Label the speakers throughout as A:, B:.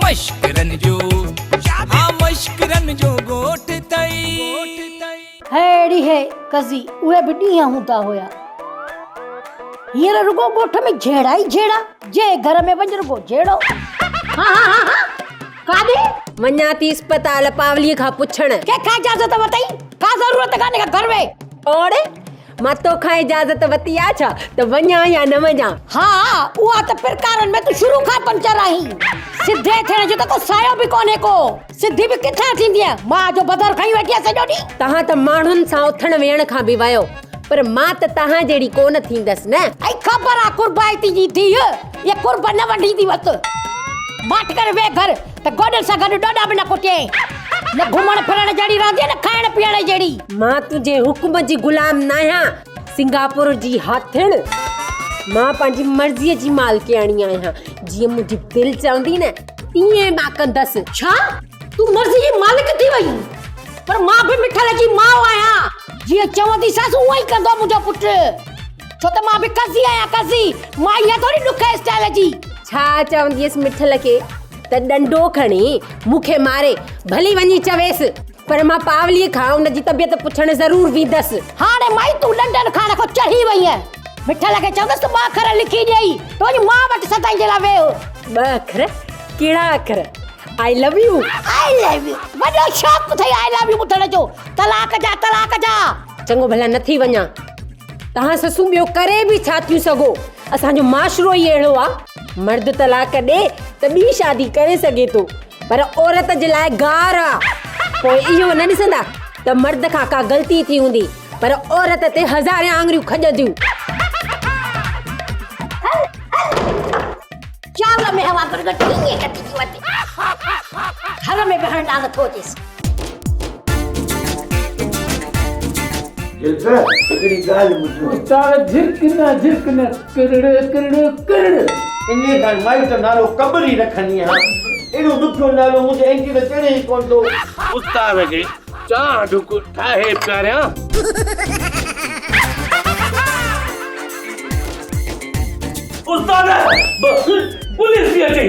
A: मश्करन जो हाँ मश्करन जो गोठ तई
B: हैड़ी है कजी उहे भी ॾींहं हूंदा हुया। हींअर रुगो ॻोठ में झेड़ा ई झेड़ा, जे घर में वञ रुगो झेड़ो। हाँ काॾे
C: वञा थी अस्पताल पावलीअ खां पुछण।
B: कंहिंखां इजाज़त वतई? का ज़रूरत कान्हे का घर में।
C: और मां तोखां इजाज़त वती आ छा त वञा या न वञा?
B: हाँ उहा त पिरकारनि में तू शुरू खां पंचर आहीं। सिधे थियण जो त को सायो बि कोन्हे को। सिधी बि किथां थींदी आहे? मां जो बदर खई वेठी आहे सॼो ॾींहुं।
C: तव्हां त माण्हुनि सां उथण वेहण खां बि वियो, पर मां त तव्हां जहिड़ी कोन थींदसि न।
B: ऐं ख़बर आहे कुर्बाइती जी धीअ ये कुर्ब न वंढींदी वत। माठ करे वे घर त गोॾनि सां गॾु ॾोॾा बि न कुटे। न घुमण फिरण जहिड़ी रहंदी न खाइण पीअण जहिड़ी।
C: मां तुंहिंजे हुक्म जी गुलाम न आहियां, सिंगापुर जी हाथिण। मां पंहिंजी मर्ज़ीअ जी मालकियाणी आहियां। जीअं मुंहिंजी दिलि चवंदी न तीअं मां कंदसि।
B: छा तूं मर्ज़ी जी मालिक थी वई? पर मां बि मिठल जी माउ आहियां। जीअं चवंदी ससु उहो ई कंदो मुंहिंजो पुटु। छो त मां बि कज़ी आहियां कज़ी। मां ईअं थोरी ॾुखे स्टाइल जी।
C: छा चवंदीअसि मिठल खे त डंडो खणी मूंखे मारे भली वञी चवेसि, पर मां पावलीअ खां उनजी तबियत पुछण ज़रूर वेंदसि।
B: हाणे माई तूं लंडन खां को चढ़ी वई आहे। मिठल खे चवंदसि त 2 अखर लिखी ॾेई तुंहिंजी मां वटि सदाईं जे लाइ वेहो।
C: 2 अखर? कहिड़ा अखर? I love U.
B: I love U वॾो शौक़ु थई आई लव यू ॿुधण जो। तलाक जा।
C: चङो भला नथी वञा। तव्हां ससूं ॿियो करे बि छा थियूं सघो? असांजो माशरो ई अहिड़ो आहे। मर्द तलाक ॾे त ॿी शादी करे सघे थो, पर औरत जे लाइ गार आहे। पोइ इहो न ॾिसंदा त मर्द खां का ग़लती थी हूंदी, पर औरत ते 1000 आङुरियूं खॼंदियूं।
B: चावल में हवा पर गटी ईअं कटी थी वञे। घर में वेहण ॾाढो थो अचेसि।
D: हिकिड़ी ॻाल्हि ॿुधो।
E: उस्ताद झिरकन किरड़।
D: इन खां माई त नालो कबरी रखनी आहे। एॾो ॾुखियो नालो मुंहिंजे एंटी त चढ़े ई कोन थो।
F: उस्ताद खे चाह ढुक ठाहे प्यारिया। उस्ताद पुलिस थी अचे।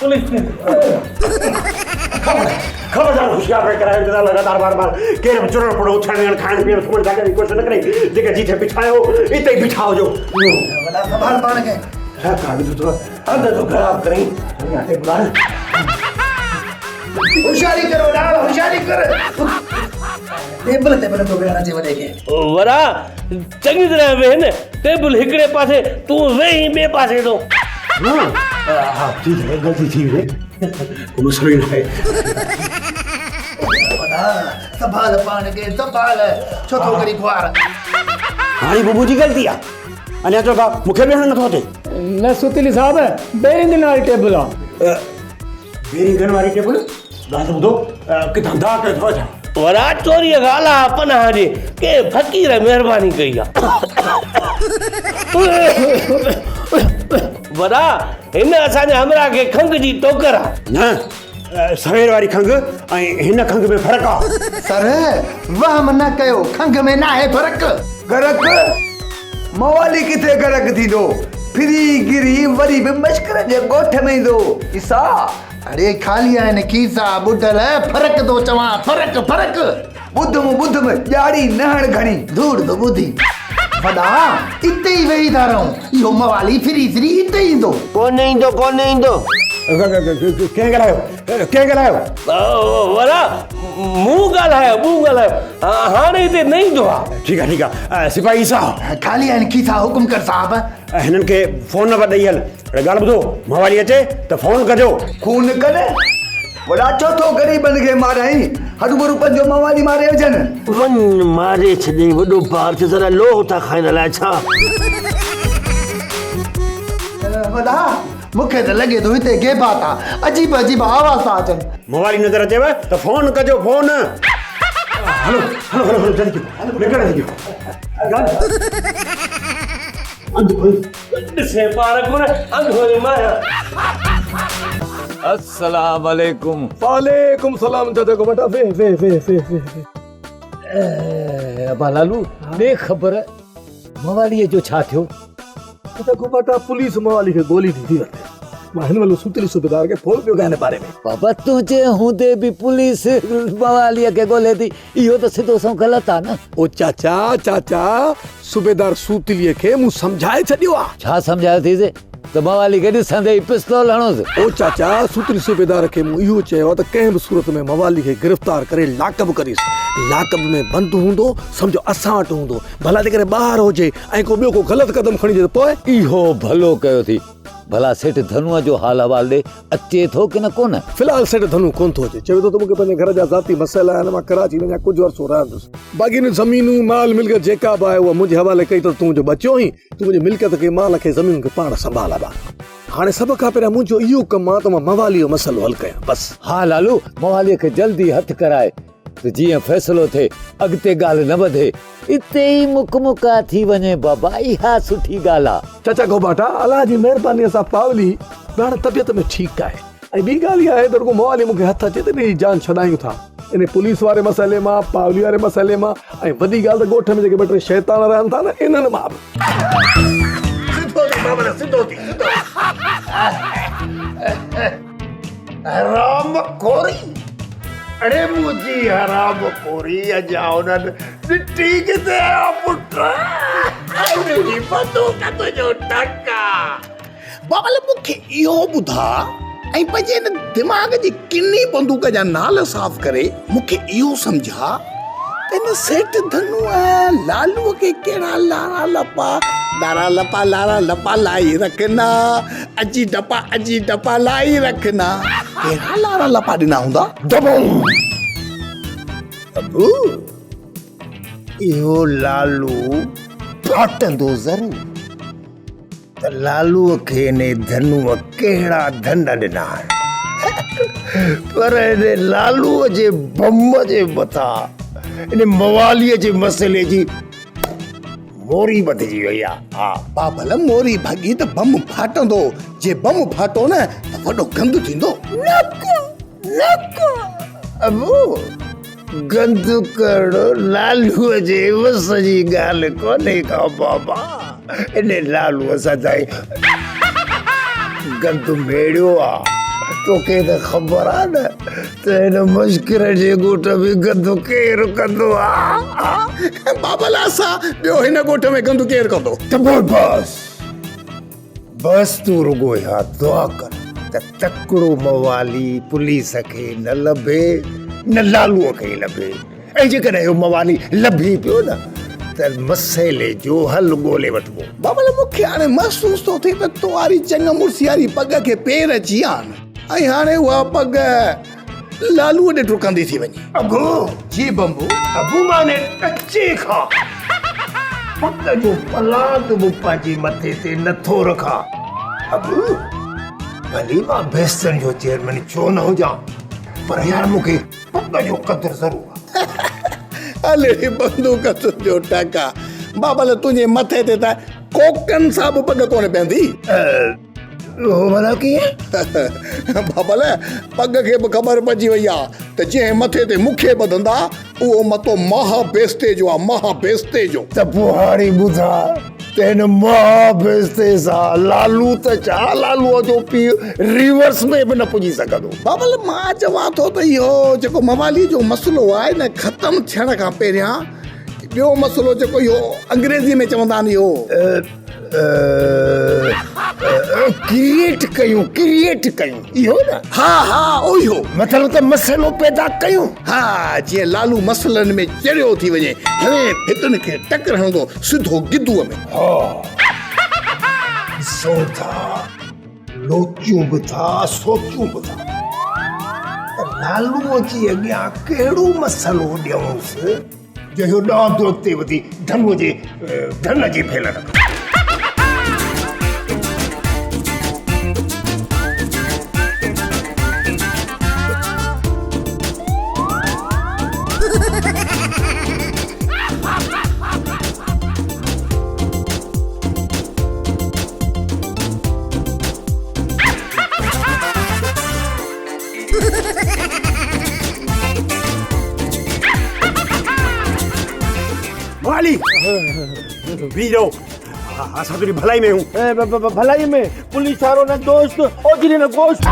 F: पुलिस लिख
D: खबरदार होशियार रह कराए इंतजार लगातार बार केर चुरण पड़ो उछलण खाइण पीअण सुम्हण जाॻण जी कोशिशि न करे। जेका जिथे बिठायो इते ई बिठाओ जो।
G: वॾा संभाल पाण खे।
D: छा कागज़ तो अंदर तो ख़राब करी याते बुलाए।
G: होशियारी करो वॾा होशियारी कर। टेबल ते बनो वेहण अचे वॾे खे।
F: वरा चङी तरह वेह न। टेबल हिकिड़े पासे तूं वेही ॿिए पासे तो।
D: हा ठीक है गलती थी वई। को मसलो ही नहीं।
G: वॾा संभाल पाण खे संभाल। छो थो करी ख्वार?
D: हाणे बुबू जी गलती आहे। अञा चओ था मूंखे वेहण नथो अचे।
E: न सुतीली साहब बेरिंगन वारी टेबल आहे।
D: बेरिंगन वारी टेबल? ॻाल्हि ॿुधो किथां दा कयो अथव छा?
F: वरा चोरीअ ॻाल्हि आहे पनाह जी के फ़क़ीर महिरबानी कई आहे। वरा हिन असांजे हमरा खे खंघ जी टोकर आहे।
D: न सवेर वारी खंघ ऐं हिन खंघ में फ़र्क़ु आहे।
G: सर वहम न कयो। खंघ में न आहे फ़र्क़ु।
H: गरक मवाली किथे गरक थींदो? फिरी गिरी वरी बि मश्कर जे ॻोठ में ईंदो। ईसा
G: अरे खाली आहिनि खीसा ॿुधल। फ़र्क़ु थो चवां फ़र्क़ु।
H: ॿुधम ॼाड़ी नहण घणी
G: धूड़ तो ॿुधी। वॾा इते ई वेही था रहूं। इहो मवाली फिरी इते ई ईंदो।
F: कोन ईंदो।
D: कंहिं ॻाल्हायो?
F: वरा मूं ॻाल्हायो। हाणे हिते न ईंदो आहे।
D: ठीकु आहे सिपाही साहब
G: खाली आहिनि खीसा हुकुम कर साहब।
D: हिननि खे फोन नंबर ॾेई हल। ॻाल्हि ॿुधो मवाली अचे त फोन कजो।
H: खून करे वॾा चोथो ग़रीबनि खे माराई। हरू पंहिंजो मवाली मारे अचनि।
F: वञ मारे छॾे वॾो पार थियो जरा लोह था खाइण लाइ छा?
G: वॾा मूंखे त लॻे थो हिते गेबा था। अजीब आवाज़ था अचनि।
D: मवाली नज़र अचेव त फोन कजो फोन। हलो जल्दी निकल जो।
F: ॾिसे पार कोन अंधोरे माया।
I: अस्सलाम वालेकुम। वालेकुम सलाम। दादा को बेटा वे अबा लालू ने ख़बर मवालीअ जो छा थियो?
F: देखो बेटा पुलिस मवाली खे गोली ॾिनी वठे मां हिन महिल सुतली सूबेदार खे फोन पियो कयां हिन बारे में।
I: बाबा तुंहिंजे हूंदे बि पुलिस मवालीअ खे ॻोल्हे थी, इहो त सिधो सो ग़लति आहे न।
F: ओ चाचा चाचा सूबेदार सूतलीअ खे मूं सम्झाए छॾियो आहे।
I: छा सम्झायो थीसीं त मवाली खे ॾिसंदे ई पिस्तौल हणोसि?
F: ओ चाचा सूतली सूबेदार खे मूं इहो चयो आहे त कंहिं बि सूरत में मवाली खे गिरफ़्तार करे लाकअप करीसि। लाकअप में बंदि हूंदो सम्झो असां वटि हूंदो, भला जेकॾहिं ॿाहिरि हुजे ऐं को ॿियो को ग़लति क़दम खणी जे पोइ
I: इहो भलो कयो थी। भला सेठ धनुअ जो हाल अहवाल ॾे, अचे थो की न कोन?
F: फ़िलहाल सेठ धनु कोन थो अचे, चवे थो त मूंखे पंहिंजे घर जा ज़ाती मसइला आहिनि, मां कराची वञा कुझु अर्सो रहंदुसि। बाक़ी ज़मीनूं माल मिल्कियत जेका बि आहे उहा मुंहिंजे हवाले कई त तूं जो बचियो ई तूं मुंहिंजी मिल्कियत खे माल खे ज़मीन खे पाण संभालबा। हाणे सभ खां पहिरियां मुंहिंजो इहो कमु आहे त मां मवाली जो मसइलो हल कयां बसि।
I: हा लालू, मवालीअ खे जल्दी हथु कराए त जीअं फ़ैसिलो थिए, अॻिते ॻाल्हि न वधे, इते ई मुकमुका थी वञे बाबा, इहा सुठी ॻाल्हि आहे।
F: चाचा गोबाटा अलाह जी महिरबानीअ सां पावली हाणे तबियत में ठीकु आहे। ऐं ॿी ॻाल्हि इहा आहे त रुॻो मवाली मूंखे हथु अचे त ॿी जान छॾायूं था इन पुलिस वारे मसइले मां, पावली वारे मसइले मां, ऐं वॾी ॻाल्हि त ॻोठ में जेके ॿ टे शैतान रहनि था न इन्हनि मां बि।
G: हराम खोरी, अरे मुझी हराम खोरी अजा उन्हनि ॾिठी किथे आ पुट। मुंहिंजी बंदूक तुंहिंजो टका। बाबल मूंखे इहो ॿुधा ऐं पंहिंजे हिन दिमाग़ जी किनी बंदूक जा नाला साफ़ करे मूंखे इहो सम्झा त हिन सेठ धनु लालूअ खे कहिड़ा लारा लपा लाई रखना, अजी डपा लाई रखना, कहिड़ा लारा लपा ॾिना हूंदा? अबू इहो लालू फाटंदो ज़रूर त लालूअ खे ने धनुअ कहिड़ा धन ॾिना पर हिन लालूअ जे बम जे मथां इन मवालीअ जे मसइले जी मोरी बधिजी वई आहे। हा बाबल मोरी भॻी त बम फाटंदो, जे बम फाटो न त वॾो गंद थींदो। अबू गंद करणो लालूअ जे वस जी ॻाल्हि कोन्हे का बाबा। इन लालूअ सदाई गंद मेड़ियो आहे। तोखे त ख़बर आहे न त हिन मुश्किल जे ॻोठ में गंद केरु कंदो आहे? बाबल असां ॿियो हिन ॻोठ में गंद केरु कंदो? त बस तूं रुॻो इहा दुआ कर त तकिड़ो मवाली पुलिस खे न लभे न लालूअ खे लभे, ऐं जेकॾहिं इहो मवाली लभी पियो न त मसइले जो हल ॻोल्हे वठिबो। बाबल मूंखे हाणे महसूस थो थिए त तुंहिंजी चङ मुड़सियारी पग खे पेर अची आहिनि ऐं हाणे उहा पग लालूअ ॾे टुकंदी थी वञे। अबू जी बंबू, अबू माने टचे खां पग जो पलाद बि पंहिंजे मथे ते नथो रखां। अबू भली मां बेस्तन जो चेयरमैन छो न हुजां, पर यार मूंखे पग जो क़दुरु ज़रूरु आहे। अले बंदूक तुंहिंजो टका बाबल, तुंहिंजे मथे ते त कोकनि सां बि पग कोन पवंदी। भला कीअं? बाबल पग खे बि ख़बर पइजी वई आहे त जंहिं मथे ते मूंखे ॿधंदा उहो मतो महाबेस्ते जो आहे, महाबेस्ते जो। त पोइ हाणे ॿुधा त हिन महाबेस्ते सां लालू त छा लालूअ जो पीउ रिवर्स में बि न पुॼी सघंदो। बाबल मां चवां थो त इहो जेको मवाली जो मसइलो आहे न ख़तमु थियण खां पहिरियां ॿियो मसइलो जेको इहो अंग्रेज़ी में चवंदा आहिनि इहो क्रिएट कयूं इहो न। हा इहो मतिलबु त मसइलो पैदा कयूं। हा जीअं लालू मसइलनि में चढ़ियो थी वञे, हाणे हितुनि खे टकर हणंदो सिधो गिद्दूअ में। ॾिसो था लोचियूं बि था सोचूं बि था त लालूअ जी अॻियां कहिड़ो मसइलो ॾियूंसि जो इहो ॾाढो अॻिते वधी धन जी फैलण।
D: वीरो असां तुंहिंजी भलाई में हूं।
I: भलाई में पुलिस वारो न दोस्त ओजरी न गोश्त।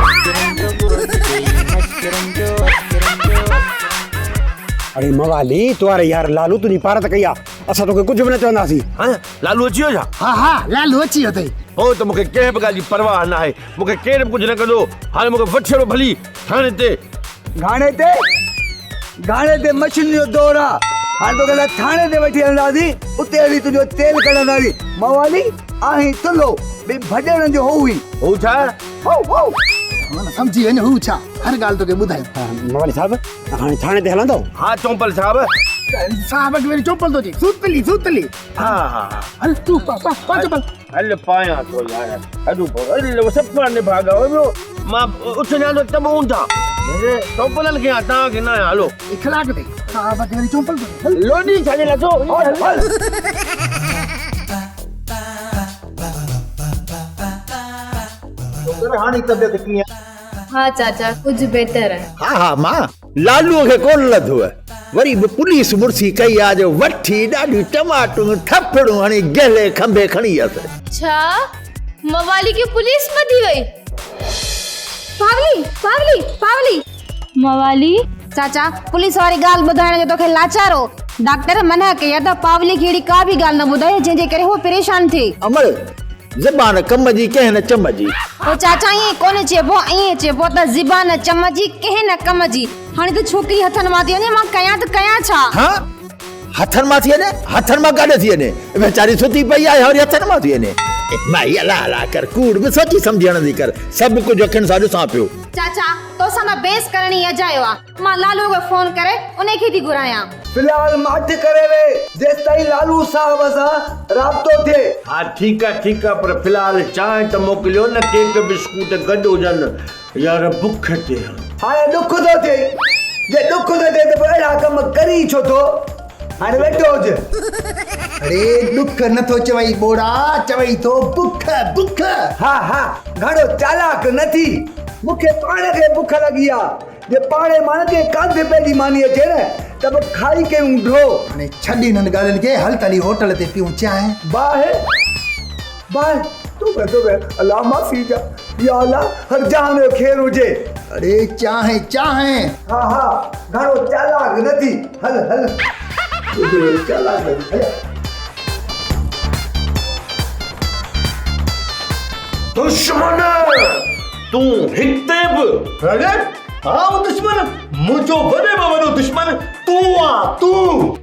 D: अरे मवाली तुम्हारे यार लालू तुंहिंजी पारत कई आहे, असां तोखे कुझु बि न चवंदासीं।
I: हां लालू अची वियो छा?
H: हा हा लालू अची वियो अथई।
I: हो त मूंखे कंहिं बि ॻाल्हि जी परवाह न आहे, मूंखे केरु बि कुझु न कंदो। हाणे मूंखे वठियो भली थाणे ते।
H: घाणे ते मशीन जो दौर आहे। हाणे तोखे थाणे ते वठी हलंदासीं, उते हली तुंहिंजो तेल कढंदासीं। मवाली आहीं तुलो बि भॼण जो हो हुई।
I: हो छा?
H: सम्झी वञ हू छा, हर ॻाल्हि तोखे ॿुधायो।
D: मवाली साहब हाणे थाणे ते हलंदो?
I: हा चौंपल साहब।
H: साहब खे वरी चोपल थो ॾे। सूतली
I: हा हा
H: हल तूं पा चोपल।
I: हल पायां थो यार। अॾु हल सफ़ा ने भागा हो मां उथणा तो तब ऊंधा चौपल के आता के ना हलो
H: इखलाक दे साहब खे वरी चोपल थो ॾे।
I: लोडी छाने लॻो
H: हल
G: हाणे तबियत कीअं?
J: हाँ चाचा कुछ बेहतर है।
G: हा हा मां लालू खे कोन लधो है, वरी बि पुलिस मुर्सी कई आहे जो वठी ॾाढी टमाटूं थपड़ूं हणी गले खंभे खणी वियसि।
J: छा मवाली की पुलिस में थी वई? पावली मवाली
K: चाचा पुलिस वारी ॻाल्हि ॿुधाइण जो तोखे लाचारो। डॉक्टर मना कई आहे त पावली खे अहिड़ी का बि ॻाल्हि न ॿुधाए जंहिंजे करे हू परेशान थिए।
G: अमर ज़बान कम जी कंहिं न चम जी।
K: ओ चाचा ईअं कोन चइबो, ईअं चइबो त ज़बान चम जी कंहिं न कम जी। हाणे त छोकिरी हथनि मां थी वञे, मां कयां त कयां छा?
G: हाँ हथन मां थी वञे? हथन मां काॾे थी वञे? वेचारी सुती पई आहे वरी हथन मां थी वञे? भाई अला कर कूड़ में सोची समझी हणंदी कर, सब कुछ अखियुनि सां ॾिसां पियो।
K: चाचा तोसां न बेस करणी अजायो आहे। मां लालू खे फोन करे उनखे थी घुरायां।
H: फिलहाल मठ करे वे जेसि ताईं लालू साहब सां राब्तो थिए।
I: हा ठीक आहे पर फिलहाल चांहि त मोकिलियो न, केक बिस्कुट गॾु हुजनि यार, बुख ते।
H: हाणे ॾुख थो थिए, जे ॾुख थो थिए त पोइ अहिड़ा कम करी छो थो? हाणे वेठो हुजे। अरे ॾुख नथो चवई बोड़ा, चवई थो बुख। हा घणो चालाक न थी। मूंखे पाण खे बुख लॻी आहे। जे पाणे मां के कांधे पंहिंजी मानी अचे न त पोइ खाई कयूं ढो। हाणे छॾ इन्हनि ॻाल्हियुनि खे, हल तली होटल ते पियूं चांहि। बाहि तूं अल्लाह माफ़ी जा या अल्लाह हर जहान जो ख़ैर हुजे। अरे चांहि हा घणो चालाक न थी। हल चालाक न थी।
I: दुश्मन तू हिते बि?
G: अरे हाँ वो दुश्मन मुझो बड़े बाबा दुश्मन तू आ तू।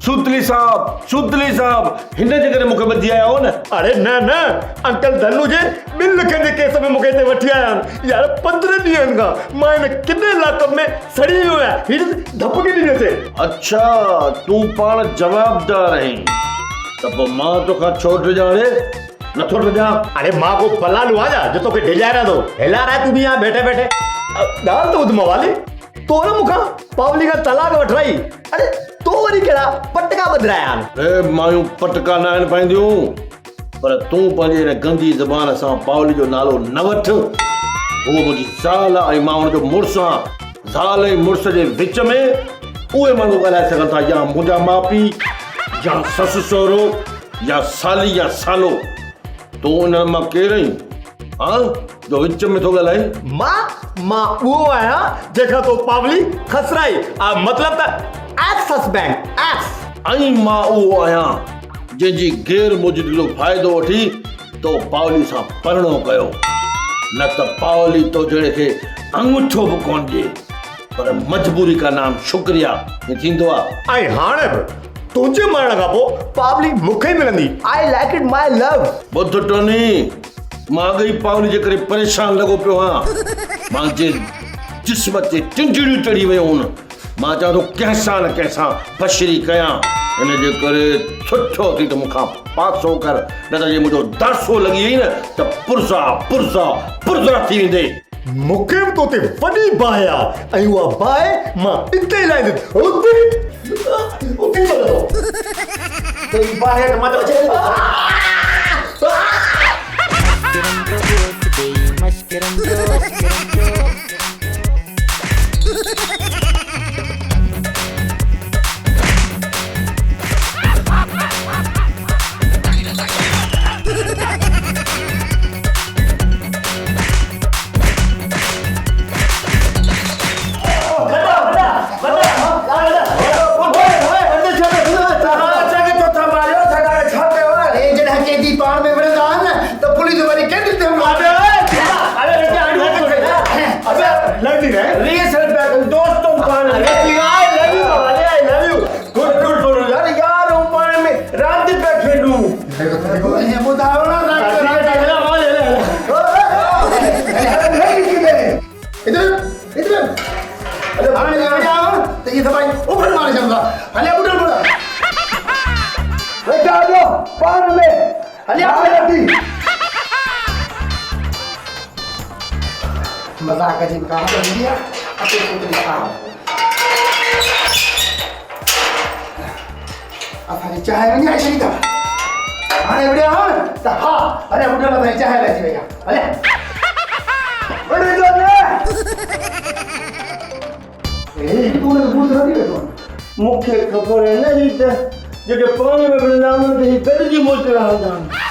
I: सुतली साहब हिन जे करे मूंखे ॿधी आया हो न?
G: अरे न अंकल धनु जे 2 लख जे केस में मूंखे हिते वठी आया यार। 15 ॾींहंनि खां मां हिन किने लाकअप में सड़ी वियो आहियां। हीअ धपकी ॾिनसे।
I: अच्छा तूं पाण जवाबदार आहीं त पोइ मां तोखां छो ड्रिजां? नथो ड्रिजां?
G: अरे मां को पलालू आजा जो तोखे ढिलारा दो हेला रहा तू भी यहाँ बैठे ॻाल्हि तो ॿुध मवाली, तो न मूंखां पावली खां तलाक वठराई। अरे तो वरी कहिड़ा पटका ॿधाया आहिनि?
I: मायूं पटका न आहिनि पाईंदियूं, पर तूं पंहिंजे हिन गंदी ज़बान सां पावली जो नालो न वठ। उहो मुंहिंजी ज़ाल ऐं मां हुनजो मुड़ुसु आहियां। ज़ाल ऐं मुड़ुस जे विच में उहे माण्हू ॻाल्हाए सघनि था, या मुंहिंजा माउ पीउ या ससु सहुरो या साली या सालो। तूं हिन मां केरु आहीं जो विच में थो ॻाल्हाए?
G: मां उहो आहियां जेका तो पावली खसराई मतलब त एक्स हस्बैंड एक्स।
I: ऐं मां उहो आहियां जंहिंजी गैर मौजूदगी जो फ़ाइदो वठी तो पावली सां परणो कयो। न त पावली तो जहिड़े खे अंगूठो बि कोन ॾिए, पर मजबूरी का नाम शुक्रिया थींदो आहे।
G: ऐं हाणे बि तुंहिंजे मरण खां पोइ पावली मूंखे मिलंदी। I like it my love.
I: ॿुध टोनी, मां अॻई पावली जे करे परेशान लॻो पियो आहियां। मुंहिंजे जिस्म ते टिंजड़ियूं चढ़ी वियूं आहिनि। मां चाहियां थो कंहिंसां न कंहिंसां बशरी कयां, इन जे करे सुठो थी त मूंखां पासो कर, न त जे मुंहिंजो दासो लॻी वई न त पुरज़ा थी वेंदे।
G: मूंखे बि तोते वॾी बाहि आहे, ऐं उहा बाहि मां हिते लाहींदुसि।
I: छॾूं
H: देखो ये ॿुधायो न हाणे त इहे सभई उभर मारे छॾंदा हले ॿुधण ॿुध वेठा हलो पाण में हलिया मज़ाक जी काम कंदी आहे अचे पुत्री साहब असांजी चांहि विञाए छॾी अथव हाणे विड़िया त हा हले ॿुधण असांजी चांहि लाइ अची वई आहे हले विड़ी जो न तूं हुनखे भूत रखी वेठो
I: मूंखे ख़बर आहे न ही त जेके पाणी में विढ़ंदा आहिनि ही गॾिजी मुल्क रहंदा आहिनि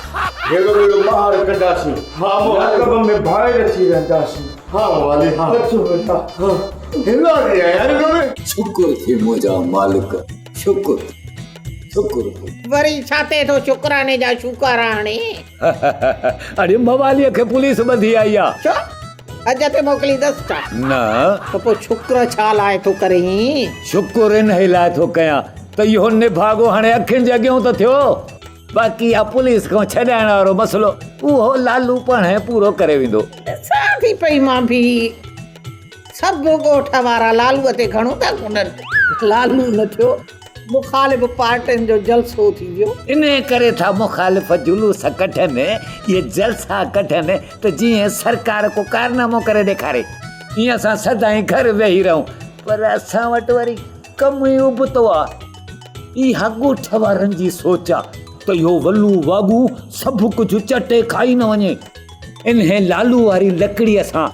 I: जहिड़ो वेड़ो ॿाहिरि कढासीं हा हकब में ॿाहिरि अची रहंदासीं हा वाली हा अचो बेटा हिला गया यार
L: शुक्र थे मुंहिंजा मालिक शुक्र शुक्र
C: वरी छा थिए थो शुक्राने जा शुकराणे
E: अरे मवालीअ खे पुलिस ॿधी आई आहे
C: छो अॼु ते मोकिली दस छा
E: न
C: त पोइ शुक्र छा लाइ थो करे
E: शुक्र इन लाइ थो कयां त इहो निभागो हाणे अखियुनि जे अॻियां त थियो बाक़ी इहा पुलिस खां छॾाइण वारो मसलो उहो लालू पाण पूरो करे वेंदो
C: ॾिसां थी पई मां बि सभु ॻोठ वारा लालूअ ते घणो था कुननि लालू न थियो मुखालिफ़ पार्टियुनि जो जलसो थी वियो
E: इन करे था मुखालिफ़ जुलूस कढनि इहे जलसा कढनि त जीअं सरकार को कारनामो करे ॾेखारे ईअं असां सदाईं घर वेही रहूं पर असां वटि वरी कमु ई उबतो आहे इहा ॻोठ वारनि जी सोच आहे त इहो वल्लू वागू सभु कुझु चटे खाई न वञे इन लालू वारी लकड़ीअ सां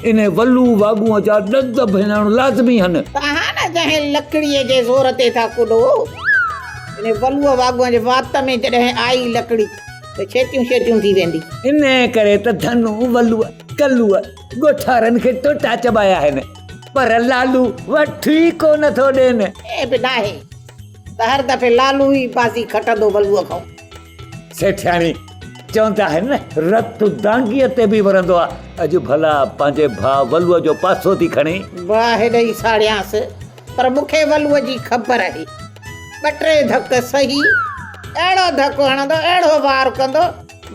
E: इन वल्लू वागूअ जा ॾंद भेणण लाज़मी आहिनि
C: तव्हां न जंहिं लकड़ीअ जे ज़ोर ते था कुॾो इन वल्लूअ वागूअ जे वात में जॾहिं आई लकड़ी त छेतियूं थी वेंदी
E: इन करे त धनु वल्लूअ कल्लूअ ॻोठारनि खे टोटा चबाया आहिनि पर लालू वठी कोन थो ॾियनि
C: ए बि नाहे त हर दफ़े लालू ई बाज़ी खटंदो वल्लूअ खां
E: सेठियाणी चवंदा आहिनि न रत दांगीअ ते बि वरंदो आहे अॼु भला पंहिंजे भाउ वल्लूअ जो पासो थी खणे
C: वाह हेॾई साड़ियांसि पर मूंखे वल्लूअ जी ख़बर आहे ॿ टे धक सही अहिड़ो धक हणंदो अहिड़ो वार कंदो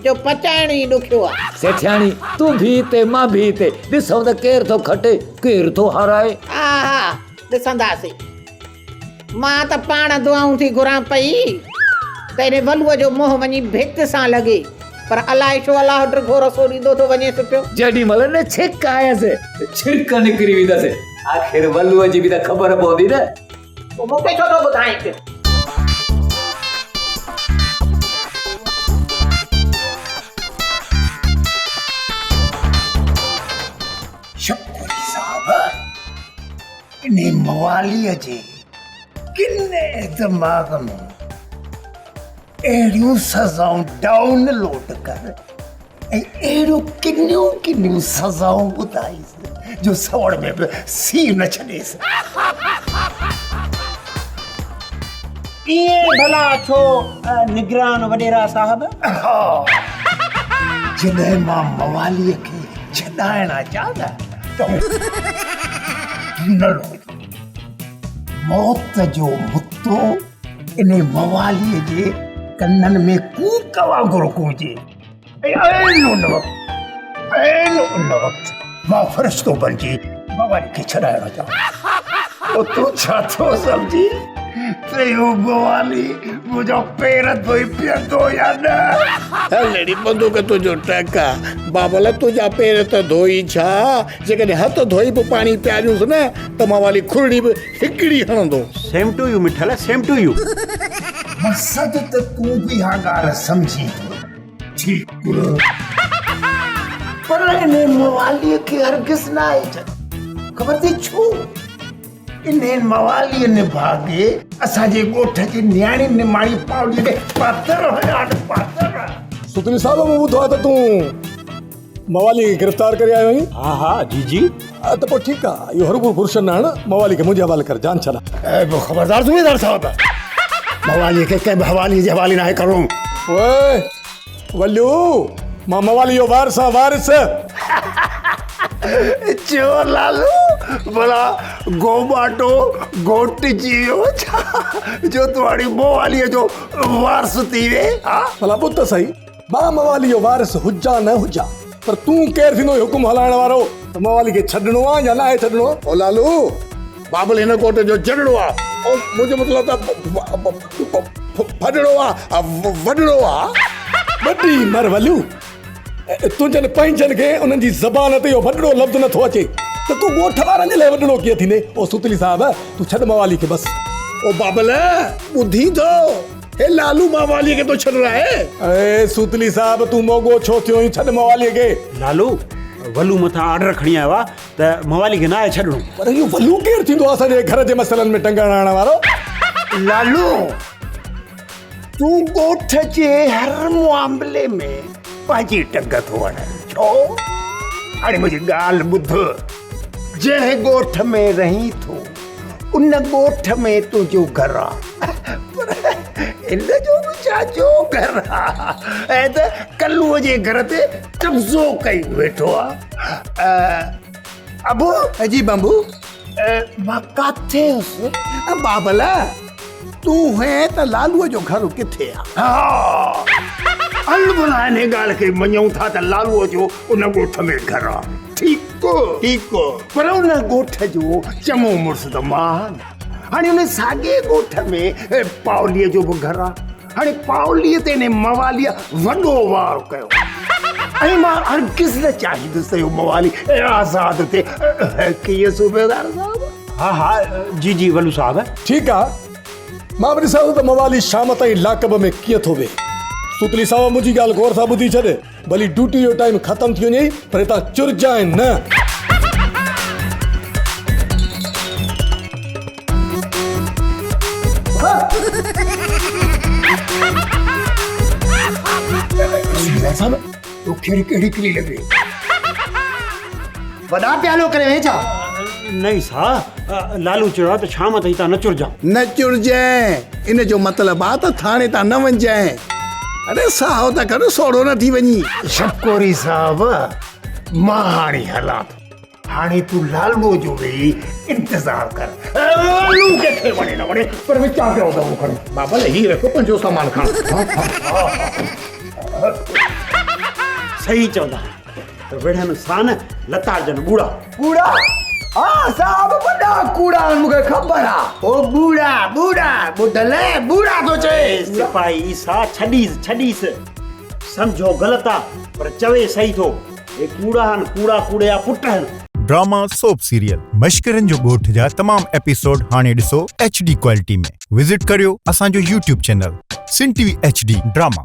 C: जो पचाइण ई ॾुखियो आहे
E: सेठियाणी तूं बि हिते मां बि हिते ॾिसूं त केरु थो खटे केरु थो हाराए
C: हा हा ॾिसंदासीं मां त पाण दुआऊं थी घुरां पई त इन वल्लूअ जो मोह वञी भित सां लॻे पर अलाए छो अलाह ड्रघो रसो ॾींदो थो वञे सुठो
E: जेॾी महिल न छिक आयसि छिक निकिरी वेंदसि आख़िर वल्लूअ जी बि त ख़बर पवंदी न
C: पोइ मूंखे छो थो ॿुधाए
G: शुक्र साहब इन मवालीअ जे किने दिमाग़ में अहिड़ियूं सज़ाऊं डाउनलोड कर ऐं अहिड़ियूं किनियूं सज़ाऊं ॿुधाईसि जो सवड़ में बि सी न छॾेसि
M: इएं भला छो निगरान वॾेरा साहब
G: हा जॾहिं मां मवालीअ खे छॾाइणा चाहियां त मौत जो मुतो इन मवालीअ जे कन्ननि में कूक वांगुरु गूंजे ऐं उन वक़्तु मां फ़रिश्तो बणिजी मवाली खे छॾाइणो चाहियां तूं छा थो सम्झी त इहो मवाली मुंहिंजो पेर धोई पीअंदो या न
M: लड़ी बंदूक तुंहिंजो टक आहे बाबल तुंहिंजा पेर त धोई छा जेकॾहिं हथ धोई बि पाणी पियारियूंसि न त मवाली खुरड़ी बि हिकिड़ी हणंदो
D: सेम टू यू मिठल सेम टू यू
G: मक़सद त तूं बि इहा ॻाल्हि सम्झी ठीकु पर इन मवालीअ खे हरगिज़ न आहे ख़बर अथई छो इन मवालीअ निभागे असांजे ॻोठ जी न्याणी निमाणी पावलीअ खे पातर हुया
F: सुतरी साहब मूं ॿुधो आहे त तूं मवाली खे गिरफ़्तार करे आयो आहीं
D: हा हा जी जी
F: त पोइ ठीकु आहे इहो हरूपुर गुरशन न आहे न मवाली खे मुंहिंजे हवाले कर जान छॾा
G: ख़बरदार सूबेदार साहब मवाली खे कंहिं हवाले जे हवाले न करूं
F: ओए वल्लू मां मवाली जो वारिस
G: चो लालू भला गोबाटो गोट जियो जो तुम्हारी मवाली जो वारस थी वे हाँ
F: भला पुत सही मां मवाली जो वारिस हुजा न हुजा पर तू केर थींदो हुकुम हलाइण वारो त मवाली खे छॾणो आहे या नाहे छॾणो?
M: ओ लालू बाबल हिन कोट जो जड़ड़ो आहे ओ मुंहिंजो मतिलबु त फॾड़ो आहे वॾड़ो आहे
F: वॾी मर वलियूं तुंहिंजनि पंहिंजनि खे उन्हनि जी ज़बान ते इहो वॾड़ो लफ़्ज़ नथो अचे त तूं ॻोठ वारनि जे लाइ वॾड़ो कीअं थींदे? ओ सुतली साहिब तूं छॾ मवाली खे बसि।
M: ओ बाबल ॿुधी थो हे लालू मवालीअ खे तो छॾ रहे।
F: अरे सुतली साहिब तूं मोगो छो थियो छॾ मवालीअ खे।
D: लालू वलू मथां ऑर्डर खणी आयो आहे त मवाली खे न आहे छॾणो।
F: पर इहो वलू केरु थींदो आहे असांजे घर जे मसइलनि में टंगण हणण वारो?
G: लालू तू ॻोठ जे हर मामले में पंहिंजी टंग थो हण छो? हाणे मुंहिंजी ॻाल्हि ॿुध जंहिं ॻोठ में रहीं थो उन ॻोठ में तुंहिंजो घर आहे इन जो बि छाजो घर आहे ऐं त कल्लूअ जे घर ते कब्ज़ो कई वेठो आहे। अबू
H: जी बंबू
G: मां काथे हुउसि?
M: बाबल तूं है त लालूअ जो घर किथे आहे?
G: हा हल भला हिन ॻाल्हि खे मञूं था त लालूअ जो उन ॻोठ में घर आहे ठीकु पर उन ॻोठ जो चङो मुड़ुसु त मां हाणे उन साॻे ॻोठ में पावलीअ जो बि घर आहे। हाणे पावलीअ ते हिन मवालीअ वॾो वार कयो ऐं मां हर किस न चाहींदुसि त इहो मवाली आज़ाद थिए कीअं सूबेदार साहिब?
D: हा जी वलू साहिब
F: ठीकु आहे मां बि ॾिसां थो त मवाली शाम ताईं लाकब में कीअं थो वेह। सुतली साहिब मुंहिंजी ॻाल्हि गौर सां ॿुधी छॾ भली ड्यूटी जो टाइम ख़तमु थी वञे पर हितां चुरजाए न।
G: तो कहिड़ी किली लॻे वॾा प्यालो करे वेचा
D: नहीं साहब लालू चयो त शाम ताईं तव्हां न चुरजां।
M: न चुरजांइ इन जो मतिलबु आहे त थाणे तां न वञजांइ। अरे साहो त कर सोड़ो न थी वञी।
G: शपकोरी साहब मां हाणे हलां थो हाणे तूं लालूअ जो वेही इंतज़ार कर। लालू किथे वञे न वञे पर विचार कयो दॿो खणी
M: बाबल ही रखो पंहिंजो सामान खण।
D: सही चवंदा त वेढ़नि सां न लताड़जनि बूढ़ा
H: कूड़ा हाँ साहब वॾा कूड़ा मूंखे ख़बर आहे।
G: ओ बूढ़ा बूढ़ा ॿुधल बूढ़ा थो चए
D: सिपाही सा छॾीस सम्झो ग़लति आहे पर चवे सही थो हे कूड़ा आहिनि कूड़ा कूड़े जा पुट आहिनि।
N: ड्रामा सोप सीरियल मश्करनि जो ॻोठ जा तमाम एपिसोड हाणे ॾिसो HD क्वालिटी में। विज़िट करियो असांजो YouTube चैनल सिन TV HD ड्रामा।